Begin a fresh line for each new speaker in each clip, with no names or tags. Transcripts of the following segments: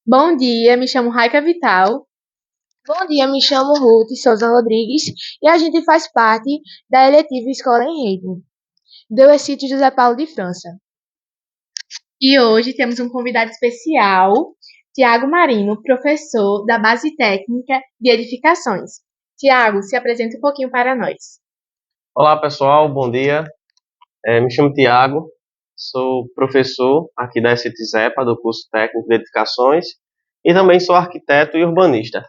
Bom dia, me chamo Raika Vital.
Bom dia, me chamo Ruth Souza Rodrigues e a gente faz parte da eletiva Escola em Rede, do Exílio José Paulo de França.
E hoje temos um convidado especial, Tiago Marino, professor da Base Técnica de Edificações. Tiago, se apresenta um pouquinho para nós.
Olá pessoal, bom dia. Me chamo Tiago, sou professor aqui da ECTZEPA, do curso técnico de edificações, e também sou arquiteto e urbanista.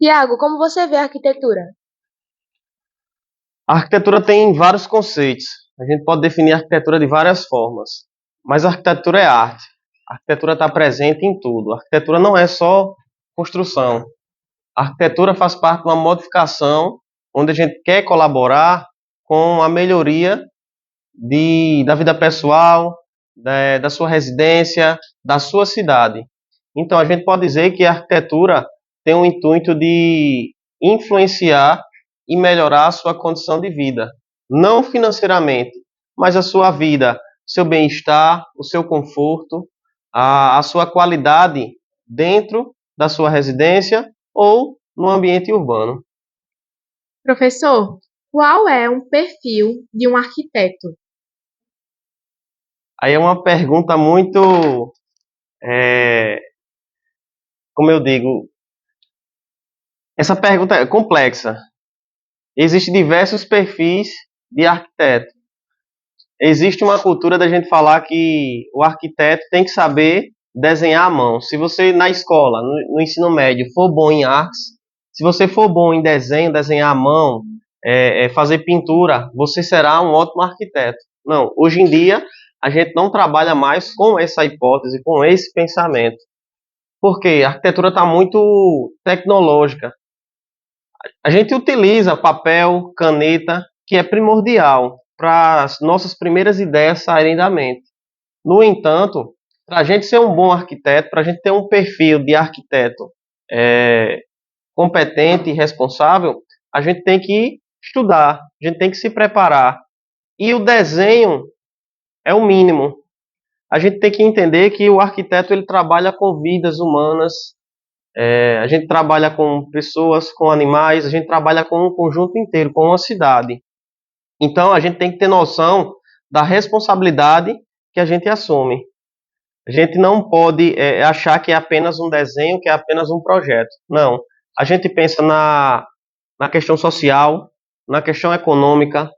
Tiago, como você vê a arquitetura?
A arquitetura tem vários conceitos. A gente pode definir a arquitetura de várias formas, mas a arquitetura é arte. A arquitetura está presente em tudo. A arquitetura não é só construção. A arquitetura faz parte de uma modificação onde a gente quer colaborar com a melhoria da vida pessoal, da sua residência, da sua cidade. Então, a gente pode dizer que a arquitetura tem o intuito de influenciar e melhorar a sua condição de vida. Não financeiramente, mas a sua vida, seu bem-estar, o seu conforto, a sua qualidade dentro da sua residência ou no ambiente urbano.
Professor, qual é um perfil de um arquiteto?
Aí é uma pergunta muito, como eu digo, essa pergunta é complexa. Existem diversos perfis de arquiteto. Existe uma cultura da gente falar que o arquiteto tem que saber desenhar à mão. Se você na escola, no ensino médio, for bom em artes, se você for bom em desenho, desenhar à mão, fazer pintura, você será um ótimo arquiteto. Não, hoje em dia a gente não trabalha mais com essa hipótese, com esse pensamento. Porque a arquitetura está muito tecnológica. A gente utiliza papel, caneta, que é primordial para as nossas primeiras ideias saírem da mente. No entanto, para a gente ser um bom arquiteto, para a gente ter um perfil de arquiteto competente e responsável, a gente tem que estudar, a gente tem que se preparar. E o desenho é o mínimo. A gente tem que entender que o arquiteto ele trabalha com vidas humanas, a gente trabalha com pessoas, com animais, a gente trabalha com um conjunto inteiro, com uma cidade. Então, a gente tem que ter noção da responsabilidade que a gente assume. A gente não pode achar que é apenas um desenho, que é apenas um projeto. Não. A gente pensa na questão social, na questão econômica,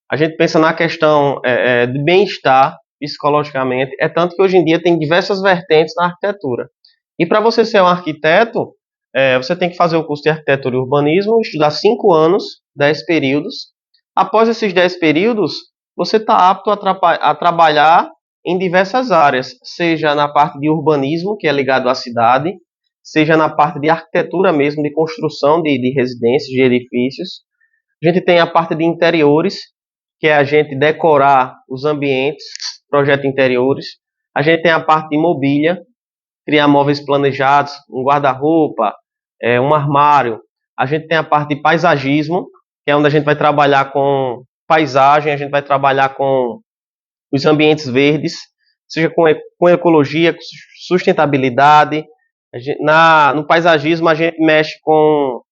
a gente pensa na questão de bem-estar psicologicamente. É tanto que hoje em dia tem diversas vertentes na arquitetura. E para você ser um arquiteto, você tem que fazer o curso de arquitetura e urbanismo, estudar 5 anos, 10 períodos. Após esses 10 períodos, você está apto a trabalhar em diversas áreas, seja na parte de urbanismo, que é ligado à cidade, seja na parte de arquitetura mesmo, de construção de residências, de edifícios. A gente tem a parte de interiores, que é a gente decorar os ambientes, projeto interiores. A gente tem a parte de mobília, criar móveis planejados, um guarda-roupa, um armário. A gente tem a parte de paisagismo, que é onde a gente vai trabalhar com paisagem, a gente vai trabalhar com os ambientes verdes, seja com ecologia, com sustentabilidade. No paisagismo a gente mexe com...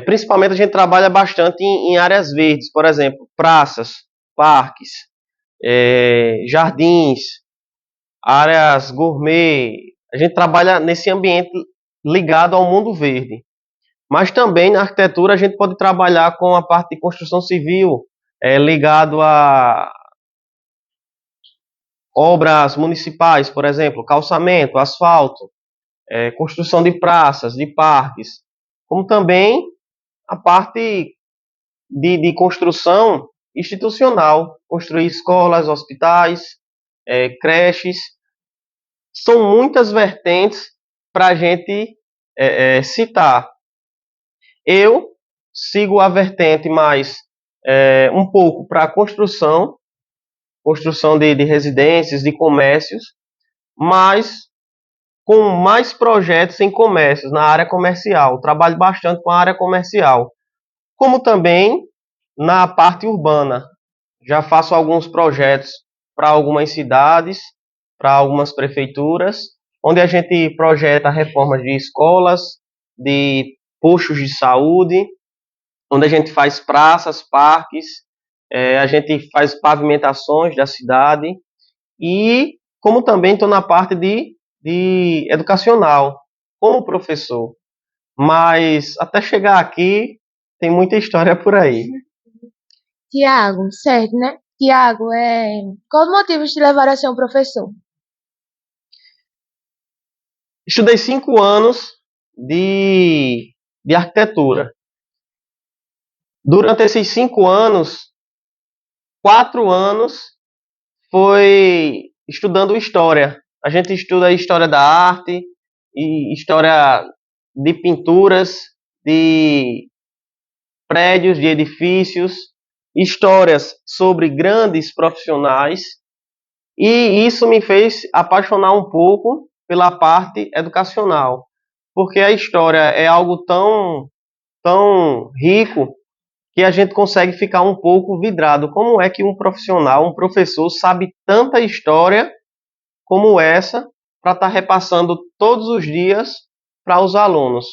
principalmente a gente trabalha bastante em áreas verdes, por exemplo, praças, parques, jardins, áreas gourmet. A gente trabalha nesse ambiente ligado ao mundo verde. Mas também na arquitetura a gente pode trabalhar com a parte de construção civil, ligado a obras municipais, por exemplo, calçamento, asfalto, construção de praças, de parques, como também a parte de construção institucional, construir escolas, hospitais, creches. São muitas vertentes para a gente citar. Eu sigo a vertente mais um pouco para a construção de residências, de comércios, mas com mais projetos em comércios, na área comercial. Trabalho bastante com a área comercial, como também na parte urbana. Já faço alguns projetos para algumas cidades, para algumas prefeituras, onde a gente projeta reformas de escolas, de postos de saúde, onde a gente faz praças, parques, a gente faz pavimentações da cidade e como também estou na parte de educacional, como professor. Mas até chegar aqui, tem muita história por aí.
Tiago, certo, né? Tiago, qual os motivos te levaram a ser um professor?
Estudei 5 anos de arquitetura. Durante esses 5 anos, 4 anos foi estudando história. A gente estuda a história da arte, e história de pinturas, de prédios, de edifícios, histórias sobre grandes profissionais, e isso me fez apaixonar um pouco pela parte educacional, porque a história é algo tão rico que a gente consegue ficar um pouco vidrado. Como é que um profissional, um professor, sabe tanta história como essa para estar repassando todos os dias para os alunos?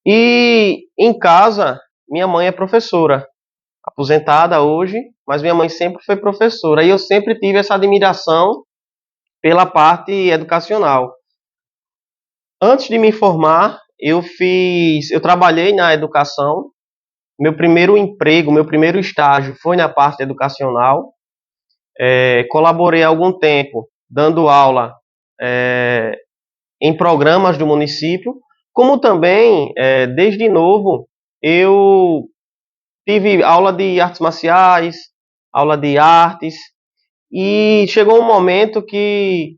E em casa, minha mãe é professora, aposentada hoje, mas minha mãe sempre foi professora e eu sempre tive essa admiração pela parte educacional. Antes de me formar, eu trabalhei na educação. Meu primeiro emprego, meu primeiro estágio foi na parte educacional. Colaborei há algum tempo dando aula em programas do município, como também, desde novo, eu tive aula de artes marciais, aula de artes, e chegou um momento que,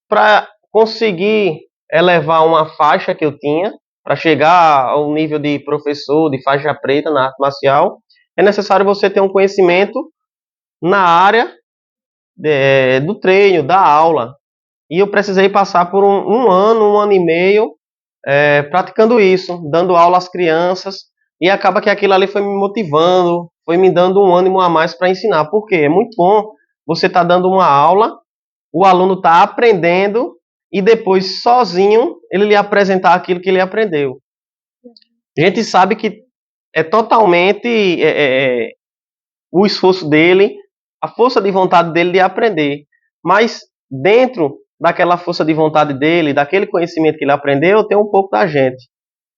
para conseguir elevar uma faixa que eu tinha, para chegar ao nível de professor, de faixa preta na arte marcial, é necessário você ter um conhecimento na área do treino, da aula. E eu precisei passar por um ano e meio, praticando isso, dando aula às crianças, e acaba que aquilo ali foi me motivando, foi me dando um ânimo a mais para ensinar. Porque é muito bom você estar dando uma aula, o aluno está aprendendo, e depois, sozinho, ele lhe apresentar aquilo que ele aprendeu. A gente sabe que é totalmente o esforço dele, a força de vontade dele de aprender. Mas dentro daquela força de vontade dele, daquele conhecimento que ele aprendeu, tem um pouco da gente.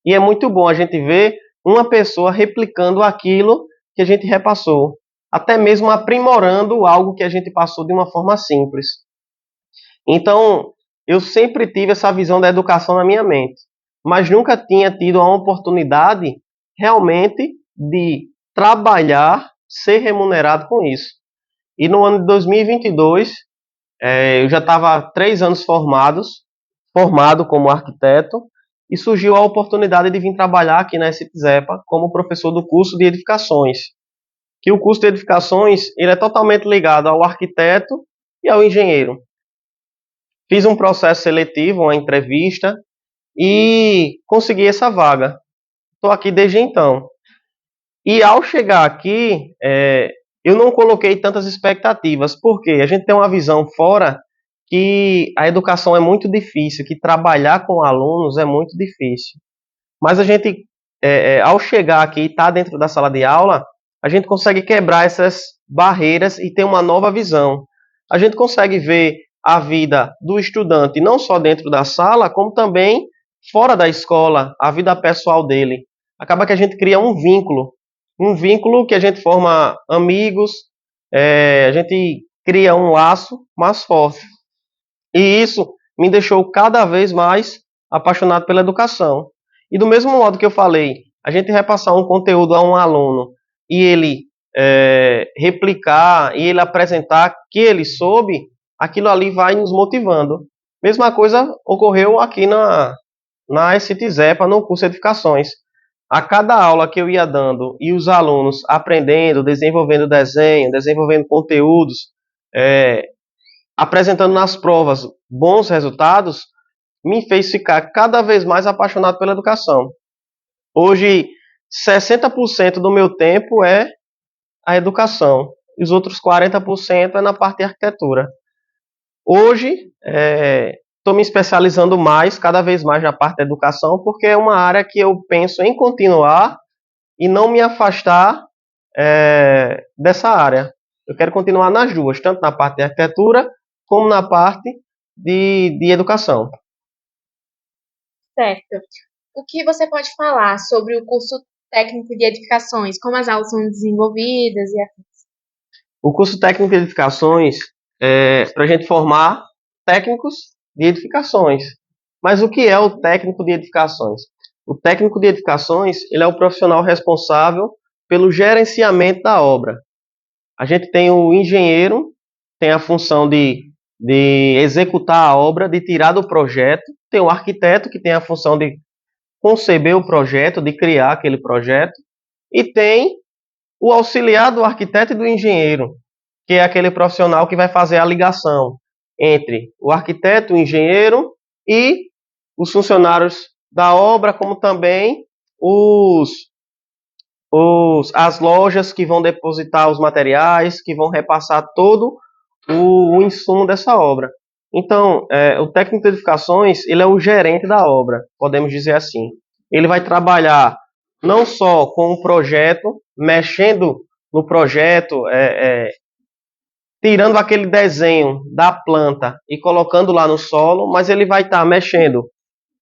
E é muito bom a gente ver uma pessoa replicando aquilo que a gente repassou, até mesmo aprimorando algo que a gente passou de uma forma simples. Então, eu sempre tive essa visão da educação na minha mente, mas nunca tinha tido a oportunidade realmente de trabalhar, ser remunerado com isso. E no ano de 2022, eu já estava há 3 anos formado como arquiteto, e surgiu a oportunidade de vir trabalhar aqui na SITZEPA como professor do curso de edificações. Que o curso de edificações ele é totalmente ligado ao arquiteto e ao engenheiro. Fiz um processo seletivo, uma entrevista, e consegui essa vaga. Estou aqui desde então. E ao chegar aqui, eu não coloquei tantas expectativas, porque a gente tem uma visão fora que a educação é muito difícil, que trabalhar com alunos é muito difícil. Mas a gente, ao chegar aqui e estar dentro da sala de aula, a gente consegue quebrar essas barreiras e ter uma nova visão. A gente consegue ver a vida do estudante não só dentro da sala, como também fora da escola, a vida pessoal dele. Acaba que a gente cria um vínculo que a gente forma amigos, a gente cria um laço mais forte. E isso me deixou cada vez mais apaixonado pela educação. E do mesmo modo que eu falei, a gente repassar um conteúdo a um aluno e ele replicar e ele apresentar que ele soube, aquilo ali vai nos motivando. Mesma coisa ocorreu aqui na SITZEPA, no curso de edificações. A cada aula que eu ia dando e os alunos aprendendo, desenvolvendo desenho, desenvolvendo conteúdos, apresentando nas provas bons resultados, me fez ficar cada vez mais apaixonado pela educação. Hoje, 60% do meu tempo é a educação, e os outros 40% é na parte de arquitetura. Hoje, estou me especializando mais, cada vez mais na parte da educação, porque é uma área que eu penso em continuar e não me afastar dessa área. Eu quero continuar nas duas, tanto na parte de arquitetura como na parte de educação.
Certo. O que você pode falar sobre o curso técnico de edificações? Como as aulas são desenvolvidas e afins?
O curso técnico de edificações é para a gente formar técnicos de edificações. Mas o que é o técnico de edificações? O técnico de edificações, ele é o profissional responsável pelo gerenciamento da obra. A gente tem o engenheiro, tem a função de executar a obra, de tirar do projeto. Tem o arquiteto, que tem a função de conceber o projeto, de criar aquele projeto. E tem o auxiliar do arquiteto e do engenheiro, que é aquele profissional que vai fazer a ligação entre o arquiteto, o engenheiro e os funcionários da obra, como também as lojas que vão depositar os materiais, que vão repassar todo o insumo dessa obra. Então, o técnico de edificações, ele é o gerente da obra, podemos dizer assim. Ele vai trabalhar não só com o projeto, mexendo no projeto, tirando aquele desenho da planta e colocando lá no solo, mas ele vai estar mexendo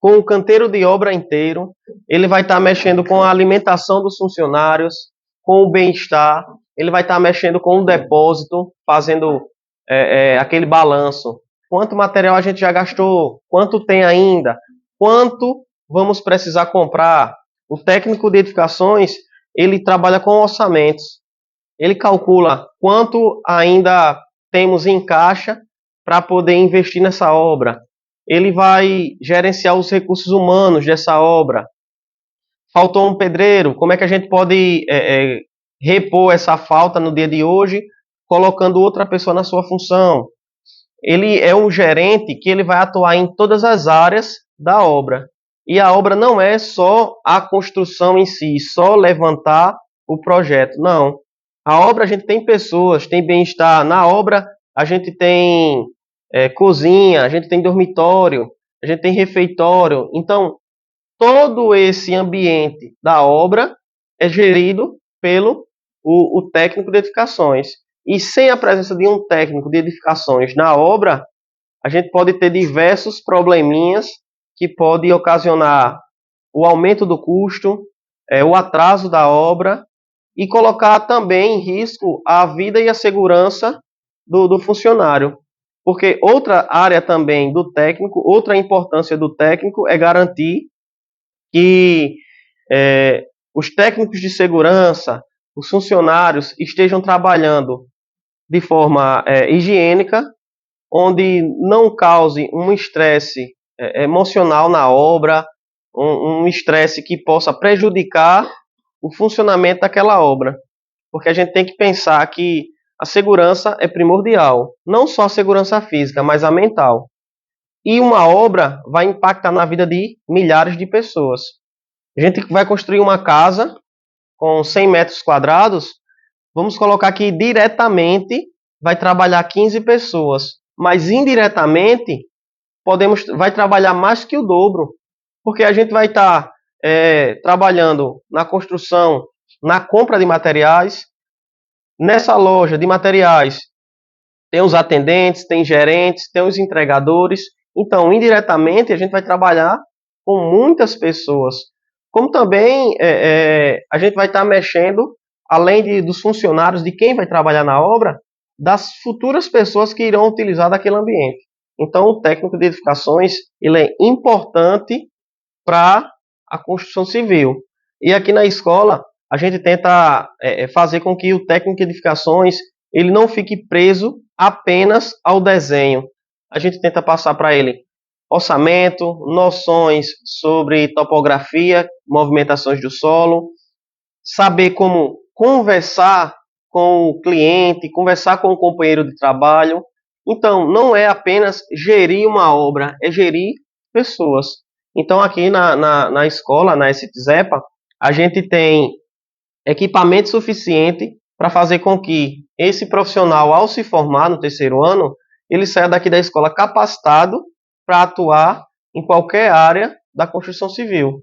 com o canteiro de obra inteiro, ele vai estar mexendo com a alimentação dos funcionários, com o bem-estar, ele vai estar mexendo com o depósito, fazendo aquele balanço. Quanto material a gente já gastou? Quanto tem ainda? Quanto vamos precisar comprar? O técnico de edificações, ele trabalha com orçamentos. Ele calcula quanto ainda temos em caixa para poder investir nessa obra. Ele vai gerenciar os recursos humanos dessa obra. Faltou um pedreiro, como é que a gente pode repor essa falta no dia de hoje, colocando outra pessoa na sua função? Ele é um gerente que ele vai atuar em todas as áreas da obra. E a obra não é só a construção em si, só levantar o projeto. Não. A obra a gente tem pessoas, tem bem-estar. Na obra a gente tem cozinha, a gente tem dormitório, a gente tem refeitório. Então, todo esse ambiente da obra é gerido pelo o técnico de edificações. E sem a presença de um técnico de edificações na obra, a gente pode ter diversos probleminhas que podem ocasionar o aumento do custo, o atraso da obra e colocar também em risco a vida e a segurança do funcionário. Porque outra área também do técnico, outra importância do técnico é garantir que os técnicos de segurança, os funcionários estejam trabalhando de forma higiênica, onde não cause um estresse emocional na obra, um estresse que possa prejudicar o funcionamento daquela obra. Porque a gente tem que pensar que a segurança é primordial, não só a segurança física, mas a mental. E uma obra vai impactar na vida de milhares de pessoas. A gente vai construir uma casa com 100 metros quadrados, vamos colocar que diretamente vai trabalhar 15 pessoas, mas indiretamente vai trabalhar mais que o dobro, porque a gente vai estar trabalhando na construção, na compra de materiais. Nessa loja de materiais tem os atendentes, tem gerentes, tem os entregadores. Então, indiretamente, a gente vai trabalhar com muitas pessoas. Como também a gente vai estar mexendo, além dos funcionários, de quem vai trabalhar na obra, das futuras pessoas que irão utilizar daquele ambiente. Então, o técnico de edificações ele é importante para a construção civil. E aqui na escola, a gente tenta fazer com que o técnico de edificações ele não fique preso apenas ao desenho. A gente tenta passar para ele orçamento, noções sobre topografia, movimentações do solo, saber como conversar com o cliente, conversar com o companheiro de trabalho. Então, não é apenas gerir uma obra, é gerir pessoas. Então, aqui na escola, na STZEPA, a gente tem equipamento suficiente para fazer com que esse profissional, ao se formar no terceiro ano, ele saia daqui da escola capacitado para atuar em qualquer área da construção civil,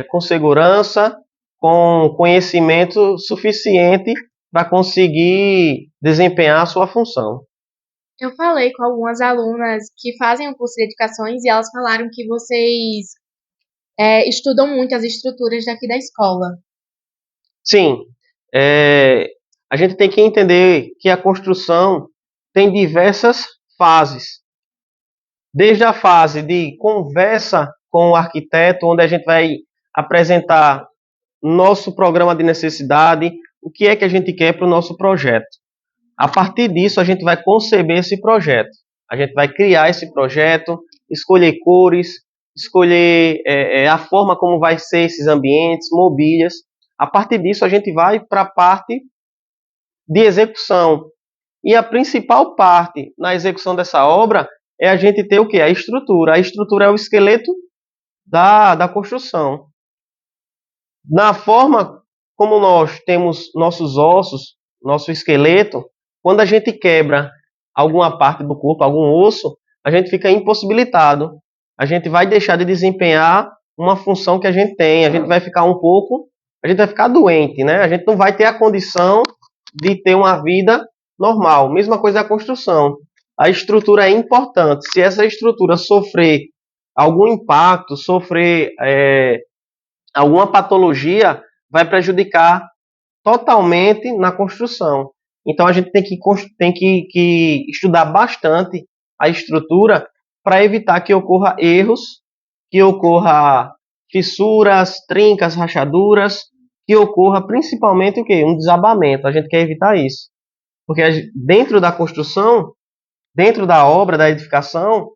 com segurança, com conhecimento suficiente para conseguir desempenhar a sua função.
Eu falei com algumas alunas que fazem o curso de edificações e elas falaram que vocês estudam muito as estruturas daqui da escola.
Sim, a gente tem que entender que a construção tem diversas fases. Desde a fase de conversa com o arquiteto, onde a gente vai apresentar nosso programa de necessidade, o que é que a gente quer para o nosso projeto. A partir disso, a gente vai conceber esse projeto. A gente vai criar esse projeto, escolher cores, escolher a forma como vai ser esses ambientes, mobílias. A partir disso, a gente vai para a parte de execução. E a principal parte na execução dessa obra é a gente ter o quê? A estrutura. A estrutura é o esqueleto da construção. Na forma como nós temos nossos ossos, nosso esqueleto, quando a gente quebra alguma parte do corpo, algum osso, a gente fica impossibilitado. A gente vai deixar de desempenhar uma função que a gente tem, a gente vai ficar a gente vai ficar doente, né? A gente não vai ter a condição de ter uma vida normal. Mesma coisa da construção. A estrutura é importante. Se essa estrutura sofrer algum impacto, sofrer alguma patologia, vai prejudicar totalmente na construção. Então a gente tem que estudar bastante a estrutura para evitar que ocorra erros, que ocorra fissuras, trincas, rachaduras, que ocorra principalmente o quê? Um desabamento. A gente quer evitar isso. Porque dentro da construção, dentro da obra, da edificação,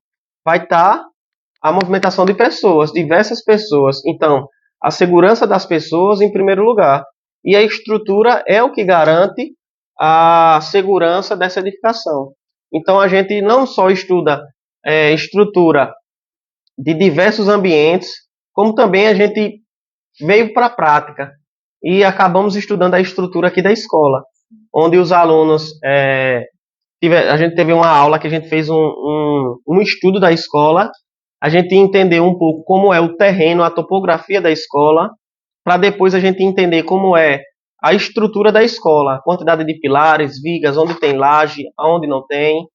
vai estar a movimentação de pessoas, diversas pessoas. Então, a segurança das pessoas em primeiro lugar. E a estrutura é o que garante a segurança dessa edificação. Então, a gente não só estuda estrutura de diversos ambientes, como também a gente veio para a prática e acabamos estudando a estrutura aqui da escola, onde os alunos a gente teve uma aula que a gente fez um estudo da escola, a gente entendeu um pouco como é o terreno, a topografia da escola, para depois a gente entender como é a estrutura da escola, a quantidade de pilares, vigas, onde tem laje, onde não tem,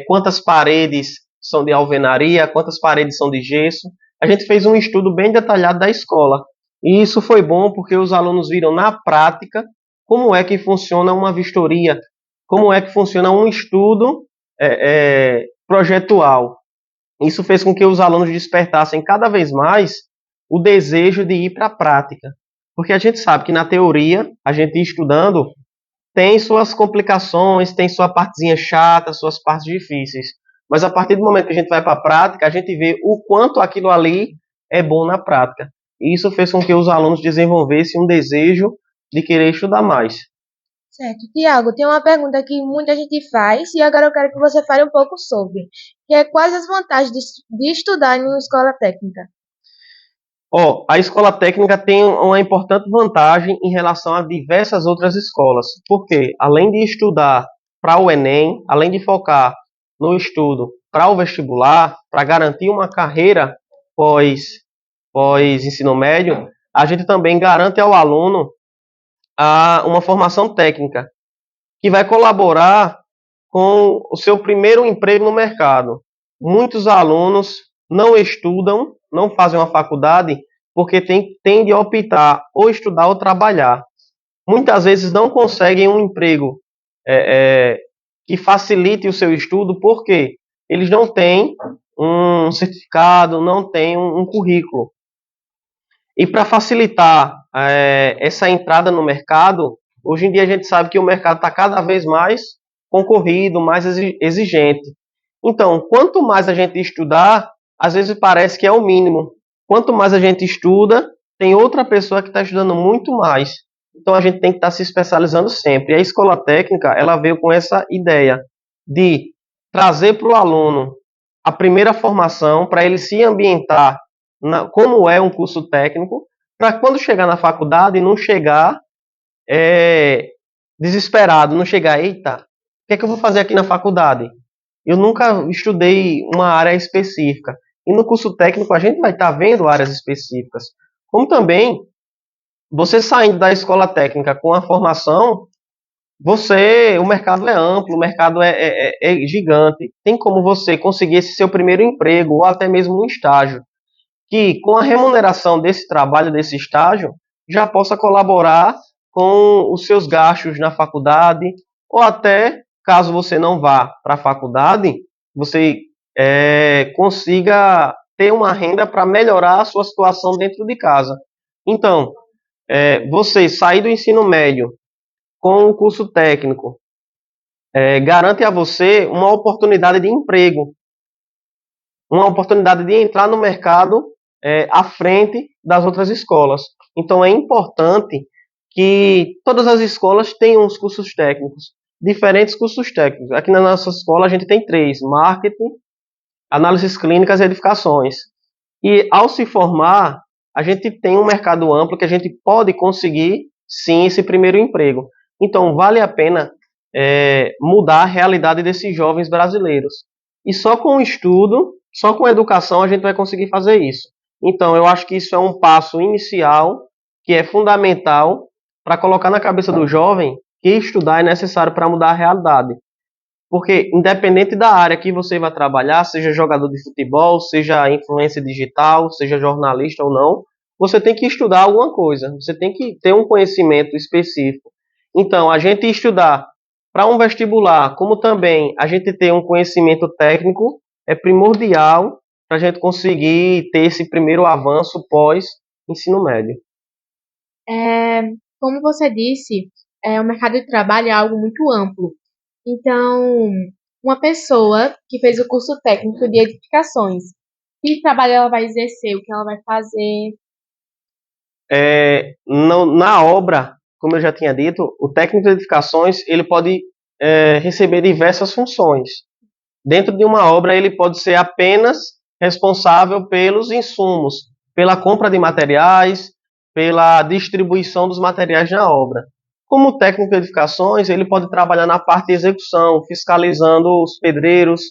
quantas paredes são de alvenaria, quantas paredes são de gesso. A gente fez um estudo bem detalhado da escola. E isso foi bom porque os alunos viram na prática como é que funciona uma vistoria, como é que funciona um estudo projetual. Isso fez com que os alunos despertassem cada vez mais o desejo de ir para a prática. Porque a gente sabe que na teoria, a gente estudando, tem suas complicações, tem sua partezinha chata, suas partes difíceis. Mas a partir do momento que a gente vai para a prática, a gente vê o quanto aquilo ali é bom na prática. E isso fez com que os alunos desenvolvessem um desejo de querer estudar mais.
Certo. Tiago, tem uma pergunta que muita gente faz e agora eu quero que você fale um pouco sobre, que é quais as vantagens de estudar em uma escola técnica?
A escola técnica tem uma importante vantagem em relação a diversas outras escolas, porque além de estudar para o Enem, além de focar no estudo para o vestibular, para garantir uma carreira pós ensino médio, a gente também garante ao aluno uma formação técnica, que vai colaborar com o seu primeiro emprego no mercado. Muitos alunos não estudam, não fazem uma faculdade, porque têm de optar ou estudar ou trabalhar. Muitas vezes não conseguem um emprego que facilite o seu estudo, porque eles não têm um certificado, não têm um currículo. E para facilitar essa entrada no mercado, hoje em dia a gente sabe que o mercado está cada vez mais concorrido, mais exigente. Então, quanto mais a gente estudar, às vezes parece que é o mínimo. Quanto mais a gente estuda, tem outra pessoa que está estudando muito mais. Então, a gente tem que estar se especializando sempre. E a escola técnica, ela veio com essa ideia de trazer para o aluno a primeira formação, para ele se ambientar como é um curso técnico, para quando chegar na faculdade não chegar desesperado, não chegar, eita, o que é que eu vou fazer aqui na faculdade? Eu nunca estudei uma área específica. E no curso técnico a gente vai estar vendo áreas específicas. Como também, você saindo da escola técnica com a formação, o mercado é amplo, o mercado é gigante. Tem como você conseguir esse seu primeiro emprego ou até mesmo um estágio, que com a remuneração desse trabalho, desse estágio, já possa colaborar com os seus gastos na faculdade, ou até, caso você não vá para a faculdade, você consiga ter uma renda para melhorar a sua situação dentro de casa. Então, você sair do ensino médio com o curso técnico garante a você uma oportunidade de emprego, uma oportunidade de entrar no mercado à frente das outras escolas. Então é importante que todas as escolas tenham os cursos técnicos, diferentes cursos técnicos. Aqui na nossa escola a gente tem 3: marketing, análises clínicas e edificações. E ao se formar, a gente tem um mercado amplo que a gente pode conseguir, sim, esse primeiro emprego. Então vale a pena mudar a realidade desses jovens brasileiros. E só com o estudo, só com a educação, a gente vai conseguir fazer isso. Então, eu acho que isso é um passo inicial, que é fundamental para colocar na cabeça do jovem que estudar é necessário para mudar a realidade. Porque, independente da área que você vai trabalhar, seja jogador de futebol, seja influência digital, seja jornalista ou não, você tem que estudar alguma coisa, você tem que ter um conhecimento específico. Então, a gente estudar para um vestibular, como também a gente ter um conhecimento técnico, é primordial para a gente conseguir ter esse primeiro avanço pós-ensino médio.
Como você disse, o mercado de trabalho é algo muito amplo. Então, uma pessoa que fez o curso técnico de edificações, que trabalho ela vai exercer, o que ela vai fazer?
Na obra, como eu já tinha dito, o técnico de edificações ele pode receber diversas funções. Dentro de uma obra, ele pode ser apenas responsável pelos insumos, pela compra de materiais, pela distribuição dos materiais na obra. Como técnico de edificações, ele pode trabalhar na parte de execução, fiscalizando os pedreiros,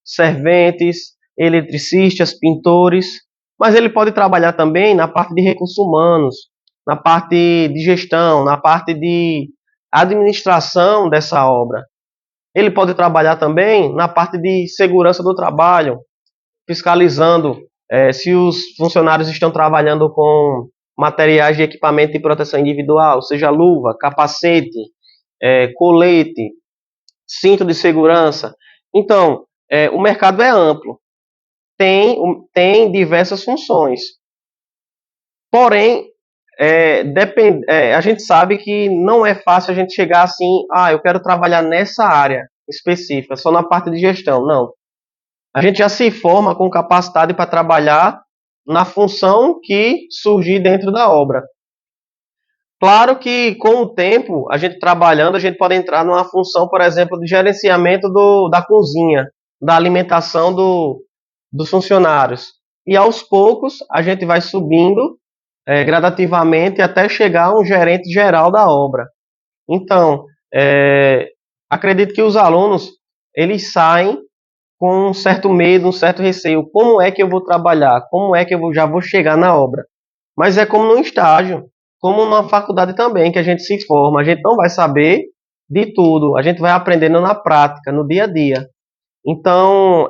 serventes, eletricistas, pintores, mas ele pode trabalhar também na parte de recursos humanos, na parte de gestão, na parte de administração dessa obra. Ele pode trabalhar também na parte de segurança do trabalho, fiscalizando se os funcionários estão trabalhando com materiais de equipamento de proteção individual, seja luva, capacete, colete, cinto de segurança. Então, o mercado é amplo, tem diversas funções. Porém, a gente sabe que não é fácil a gente chegar assim, eu quero trabalhar nessa área específica, só na parte de gestão. Não. A gente já se forma com capacidade para trabalhar na função que surgir dentro da obra. Claro que com o tempo, a gente trabalhando, a gente pode entrar numa função, por exemplo, de gerenciamento da cozinha, da alimentação dos funcionários. E aos poucos, a gente vai subindo gradativamente até chegar a um gerente geral da obra. Então, acredito que os alunos, eles saem com um certo medo, um certo receio. Como é que eu vou trabalhar? Como é que eu já vou chegar na obra? Mas é como num estágio, como numa faculdade também, que a gente se forma. A gente não vai saber de tudo. A gente vai aprendendo na prática, no dia a dia. Então,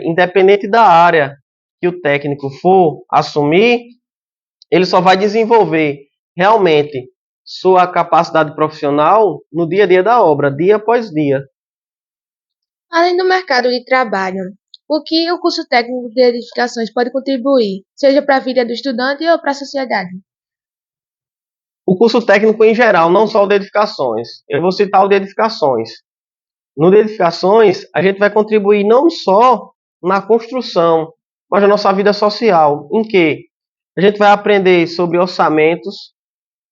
independente da área que o técnico for assumir, ele só vai desenvolver realmente sua capacidade profissional no dia a dia da obra, dia após dia.
Além do mercado de trabalho, o que o curso técnico de edificações pode contribuir, seja para a vida do estudante ou para a sociedade?
O curso técnico em geral, não só o de edificações. Eu vou citar o de edificações. No de edificações, a gente vai contribuir não só na construção, mas na nossa vida social. Em que a gente vai aprender sobre orçamentos.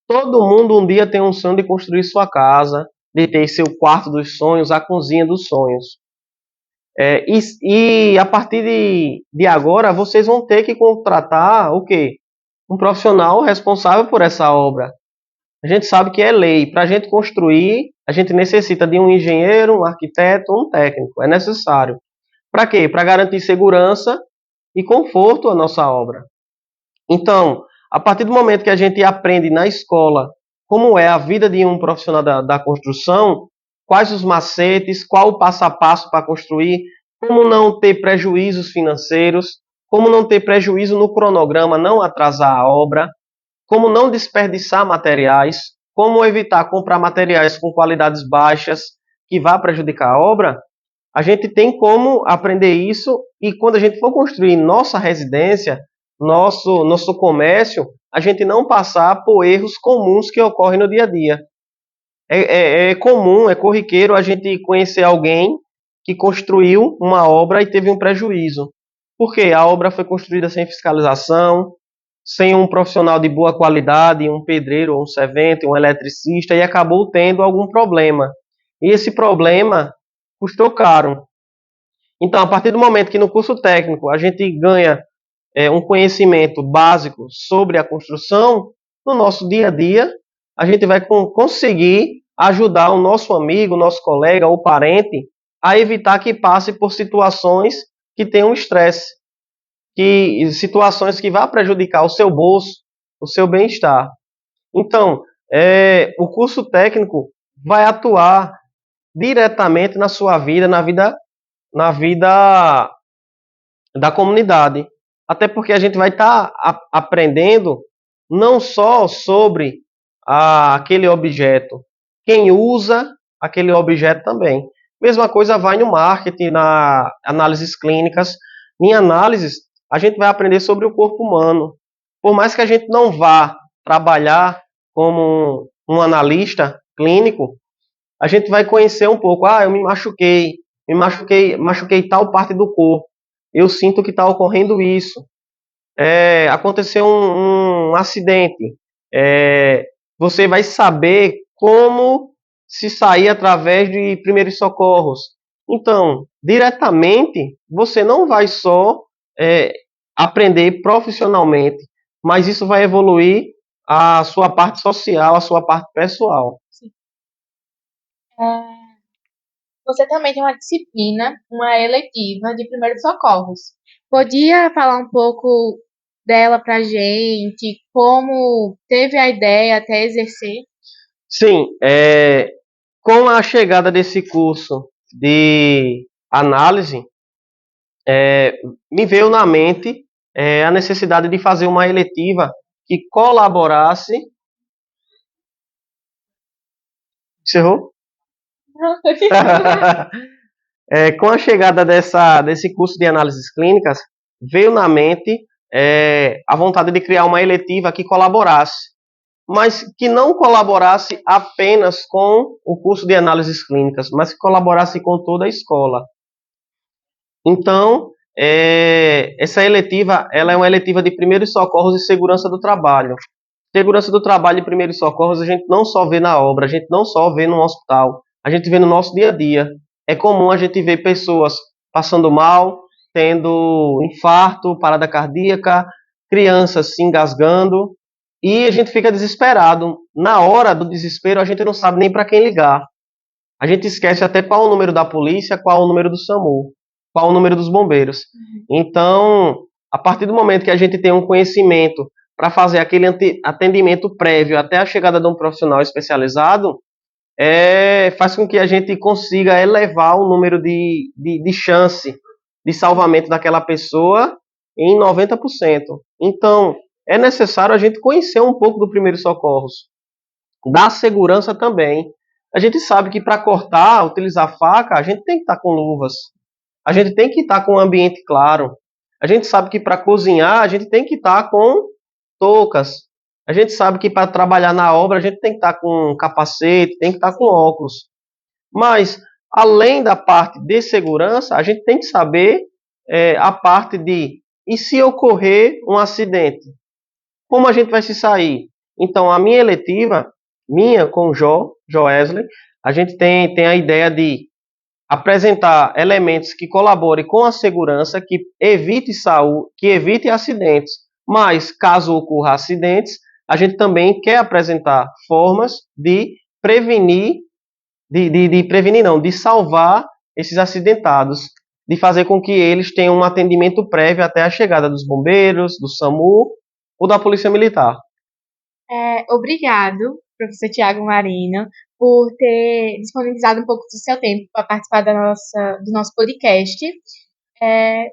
Todo mundo um dia tem um sonho de construir sua casa, de ter seu quarto dos sonhos, a cozinha dos sonhos. E a partir de agora, vocês vão ter que contratar o quê? Um profissional responsável por essa obra. A gente sabe que é lei. Para a gente construir, a gente necessita de um engenheiro, um arquiteto, um técnico. É necessário. Para quê? Para garantir segurança e conforto à nossa obra. Então, a partir do momento que a gente aprende na escola como é a vida de um profissional da construção, quais os macetes, qual o passo a passo para construir, como não ter prejuízos financeiros, como não ter prejuízo no cronograma, não atrasar a obra, como não desperdiçar materiais, como evitar comprar materiais com qualidades baixas que vá prejudicar a obra, a gente tem como aprender isso e quando a gente for construir nossa residência, nosso comércio, a gente não passar por erros comuns que ocorrem no dia a dia. É comum, é corriqueiro a gente conhecer alguém que construiu uma obra e teve um prejuízo. Por quê? A obra foi construída sem fiscalização, sem um profissional de boa qualidade, um pedreiro, um servente, um eletricista, e acabou tendo algum problema. E esse problema custou caro. Então, a partir do momento que no curso técnico a gente ganha um conhecimento básico sobre a construção, no nosso dia a dia, a gente vai conseguir ajudar o nosso amigo, o nosso colega ou parente a evitar que passe por situações que tenham estresse, situações que vá prejudicar o seu bolso, o seu bem-estar. Então, o curso técnico vai atuar diretamente na sua vida, na vida da comunidade. Até porque a gente vai estar aprendendo não só sobre aquele objeto, quem usa aquele objeto também. Mesma coisa vai no marketing, na análises clínicas. Em análises, a gente vai aprender sobre o corpo humano. Por mais que a gente não vá trabalhar como um analista clínico, a gente vai conhecer um pouco. Eu me machuquei tal parte do corpo. Eu sinto que está ocorrendo isso. Aconteceu um acidente. Você vai saber como se sair através de primeiros socorros. Então, diretamente, você não vai só aprender profissionalmente, mas isso vai evoluir a sua parte social, a sua parte pessoal.
Sim. Você também tem uma disciplina, uma eletiva de primeiros socorros. Podia falar um pouco dela pra gente, como teve a ideia até exercer?
Sim, com a chegada desse curso de análise, me veio na mente a necessidade de fazer uma eletiva que colaborasse. Encerrou? Com a chegada desse curso de análises clínicas, veio na mente a vontade de criar uma eletiva que colaborasse, mas que não colaborasse apenas com o curso de análises clínicas, mas que colaborasse com toda a escola. Então, essa eletiva ela é uma eletiva de primeiros socorros e segurança do trabalho. Segurança do trabalho e primeiros socorros a gente não só vê na obra, a gente não só vê no hospital, a gente vê no nosso dia a dia. É comum a gente ver pessoas passando mal, tendo infarto, parada cardíaca, crianças se engasgando, e a gente fica desesperado. Na hora do desespero, a gente não sabe nem para quem ligar. A gente esquece até qual o número da polícia, qual o número do SAMU, qual o número dos bombeiros. Então, a partir do momento que a gente tem um conhecimento para fazer aquele atendimento prévio até a chegada de um profissional especializado, faz com que a gente consiga elevar o número de chance de salvamento daquela pessoa em 90%. Então, é necessário a gente conhecer um pouco do primeiros socorros, da segurança também. A gente sabe que para cortar, utilizar faca, a gente tem que estar com luvas. A gente tem que estar com um ambiente claro. A gente sabe que para cozinhar, a gente tem que estar com toucas. A gente sabe que para trabalhar na obra, a gente tem que estar com capacete, tem que estar com óculos. Mas, além da parte de segurança, a gente tem que saber a parte de, e se ocorrer um acidente? Como a gente vai se sair? Então, a minha eletiva, minha com o Joesley, a gente tem a ideia de apresentar elementos que colaborem com a segurança, que evite saúde, que evite acidentes. Mas, caso ocorra acidentes, a gente também quer apresentar formas de prevenir de prevenir não, de salvar esses acidentados, de fazer com que eles tenham um atendimento prévio até a chegada dos bombeiros, do SAMU ou da Polícia Militar.
Obrigado, professor Tiago Marino, por ter disponibilizado um pouco do seu tempo para participar do nosso podcast.
É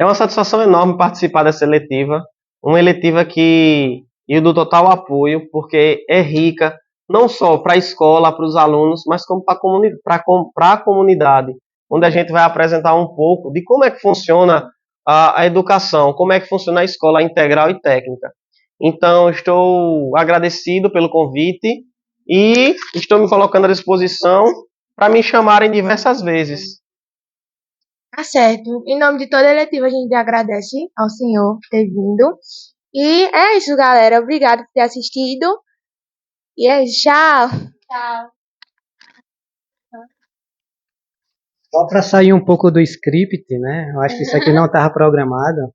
uma satisfação enorme participar dessa eletiva, uma eletiva que eu dou total apoio, porque é rica, não só para a escola, para os alunos, mas como para a comunidade, onde a gente vai apresentar um pouco de como é que funciona a educação, como é que funciona a escola integral e técnica. Então, estou agradecido pelo convite e estou me colocando à disposição para me chamarem diversas vezes.
Tá certo. Em nome de toda a eletiva, a gente agradece ao senhor por ter vindo. E é isso, galera. Obrigado por ter assistido. E é isso. Tchau.
Tchau.
Só para sair um pouco do script, né? Eu acho que isso aqui não estava programado.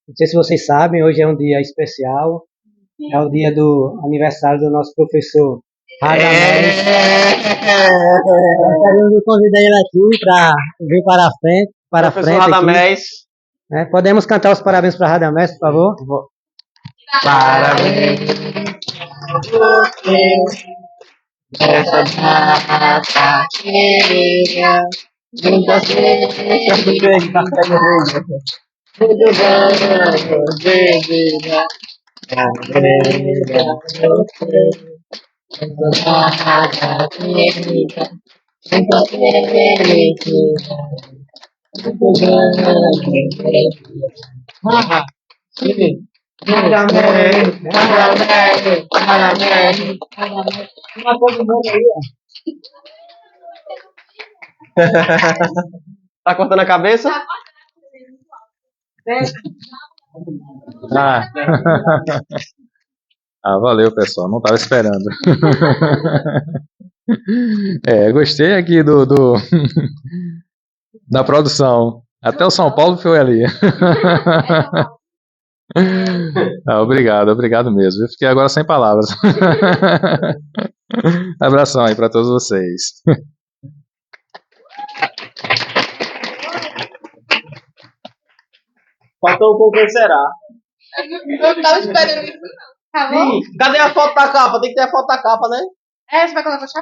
Não sei se vocês sabem, hoje é um dia especial. É o dia do aniversário do nosso professor Radamés. Gostaria de convidar ele aqui para vir para a frente.
Professor Radamés.
Né? Podemos cantar os parabéns para Radamés, por favor?
Parabéns nessa data querida, muitas vezes tudo vamos de vida, nessa data querida, muitas felicidades, tudo vamos de vida. Sim. Parabéns, parabéns, parabéns, parabéns. Uma coisa boa aí, ó. Tá cortando a cabeça?
Ah. Valeu, pessoal. Não estava esperando. Gostei aqui da produção. Até o São Paulo foi ali. Obrigado mesmo. Eu fiquei agora sem palavras. Abração aí para todos vocês.
Faltou um pouco, quem será?
Eu não tava esperando isso, não. Tá bom?
Sim. Cadê a foto da capa? Tem que ter a foto da capa, né?
Você vai colocar o